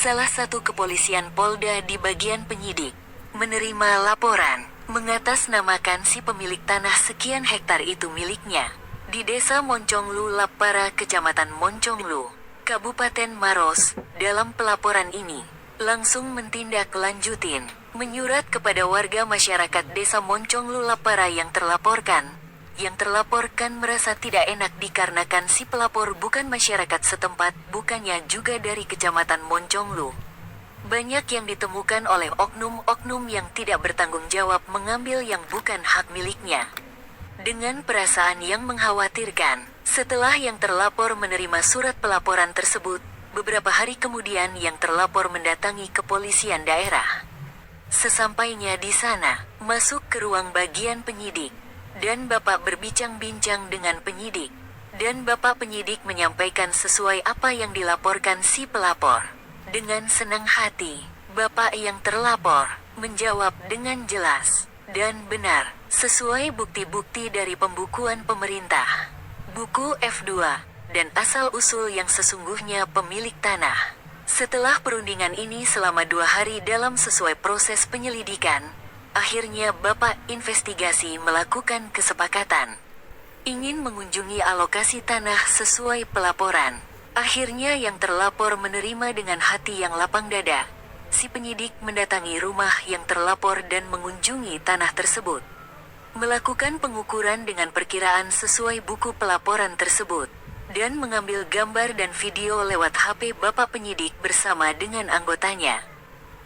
salah satu kepolisian Polda di bagian penyidik, menerima laporan mengatasnamakan si pemilik tanah sekian hektar itu miliknya di Desa Monconglu Lapara, Kecamatan Monconglu, Kabupaten Maros. Dalam pelaporan ini, langsung mentindaklanjutin, menyurat kepada warga masyarakat Desa Monconglu Lapara yang terlaporkan merasa tidak enak dikarenakan si pelapor bukan masyarakat setempat, bukannya juga dari Kecamatan Monconglu. Banyak yang ditemukan oleh oknum-oknum yang tidak bertanggung jawab mengambil yang bukan hak miliknya. Dengan perasaan yang mengkhawatirkan, setelah yang terlapor menerima surat pelaporan tersebut, beberapa hari kemudian yang terlapor mendatangi kepolisian daerah. Sesampainya di sana, masuk ke ruang bagian penyidik, dan Bapak berbincang-bincang dengan penyidik, dan Bapak penyidik menyampaikan sesuai apa yang dilaporkan si pelapor. Dengan senang hati, Bapak yang terlapor menjawab dengan jelas dan benar, sesuai bukti-bukti dari pembukuan pemerintah, buku F2, dan asal-usul yang sesungguhnya pemilik tanah. Setelah perundingan ini selama 2 hari dalam sesuai proses penyelidikan, akhirnya Bapak investigasi melakukan kesepakatan ingin mengunjungi alokasi tanah sesuai pelaporan. Akhirnya yang terlapor menerima dengan hati yang lapang dada. Si penyidik mendatangi rumah yang terlapor dan mengunjungi tanah tersebut. Melakukan pengukuran dengan perkiraan sesuai buku pelaporan tersebut, dan mengambil gambar dan video lewat HP Bapak penyidik bersama dengan anggotanya.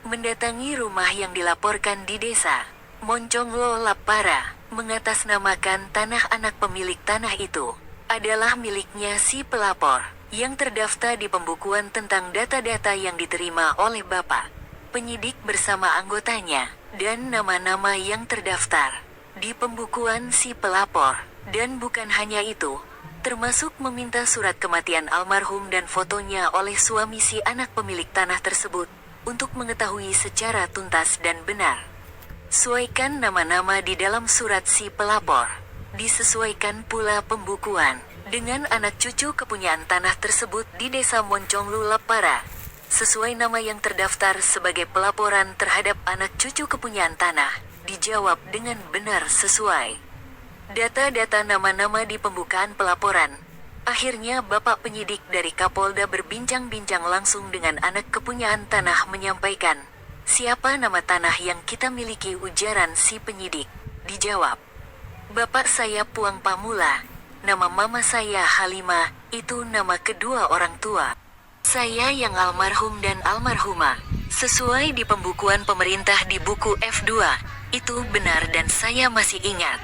Mendatangi rumah yang dilaporkan di Desa Monconglu Lapara, mengatasnamakan tanah anak pemilik tanah itu adalah miliknya si pelapor, yang terdaftar di pembukuan tentang data-data yang diterima oleh Bapak penyidik bersama anggotanya, dan nama-nama yang terdaftar di pembukuan si pelapor. Dan bukan hanya itu, termasuk meminta surat kematian almarhum dan fotonya oleh suami si anak pemilik tanah tersebut, untuk mengetahui secara tuntas dan benar. Sesuaikan nama-nama di dalam surat si pelapor. Disesuaikan pula pembukuan dengan anak cucu kepunyaan tanah tersebut di Desa Monconglu Lapara, sesuai nama yang terdaftar sebagai pelaporan terhadap anak cucu kepunyaan tanah, dijawab dengan benar sesuai data-data nama-nama di pembukaan pelaporan. Akhirnya Bapak penyidik dari Kapolda berbincang-bincang langsung dengan anak kepunyaan tanah menyampaikan, siapa nama tanah yang kita miliki, ujaran si penyidik. Dijawab, Bapak saya Puang Pamula, nama mama saya Halimah, itu nama kedua orang tua saya yang almarhum dan almarhumah. Sesuai di pembukuan pemerintah di buku F2, itu benar dan saya masih ingat.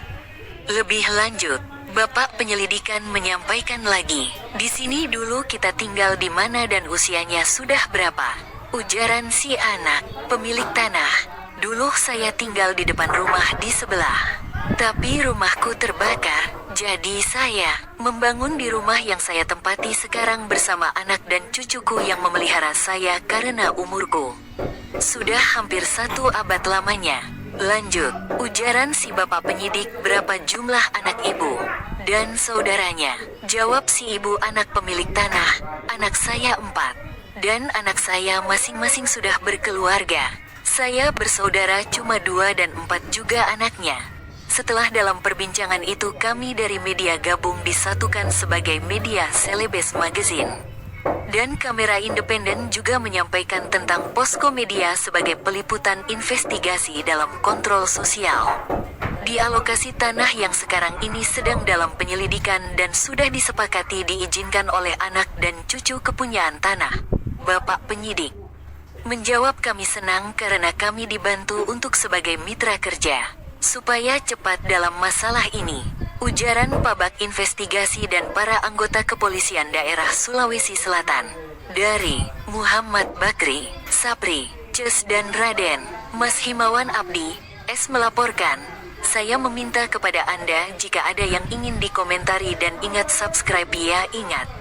Lebih lanjut, Bapak penyelidikan menyampaikan lagi, di sini dulu kita tinggal di mana dan usianya sudah berapa? Ujaran si anak pemilik tanah, dulu saya tinggal di depan rumah di sebelah, tapi rumahku terbakar, jadi saya membangun di rumah yang saya tempati sekarang bersama anak dan cucuku yang memelihara saya karena umurku sudah hampir 1 abad lamanya. Lanjut, ujaran si Bapak penyidik, berapa jumlah anak ibu dan saudaranya? Jawab si ibu anak pemilik tanah, anak saya 4, dan anak saya masing-masing sudah berkeluarga. Saya bersaudara cuma 2 dan 4 juga anaknya. Setelah dalam perbincangan itu kami dari media gabung disatukan sebagai media Celebes Magazine. Dan kamera independen juga menyampaikan tentang Posko Media sebagai peliputan investigasi dalam kontrol sosial. Di alokasi tanah yang sekarang ini sedang dalam penyelidikan dan sudah disepakati diizinkan oleh anak dan cucu kepunyaan tanah. Bapak penyidik menjawab, kami senang karena kami dibantu untuk sebagai mitra kerja, supaya cepat dalam masalah ini. Ujaran Pabak Investigasi dan para anggota kepolisian daerah Sulawesi Selatan. Dari Muhammad Bakri, Sapri, Ces dan Raden, Mas Himawan Abdi, S melaporkan. Saya meminta kepada Anda jika ada yang ingin dikomentari dan ingat subscribe ya, ingat.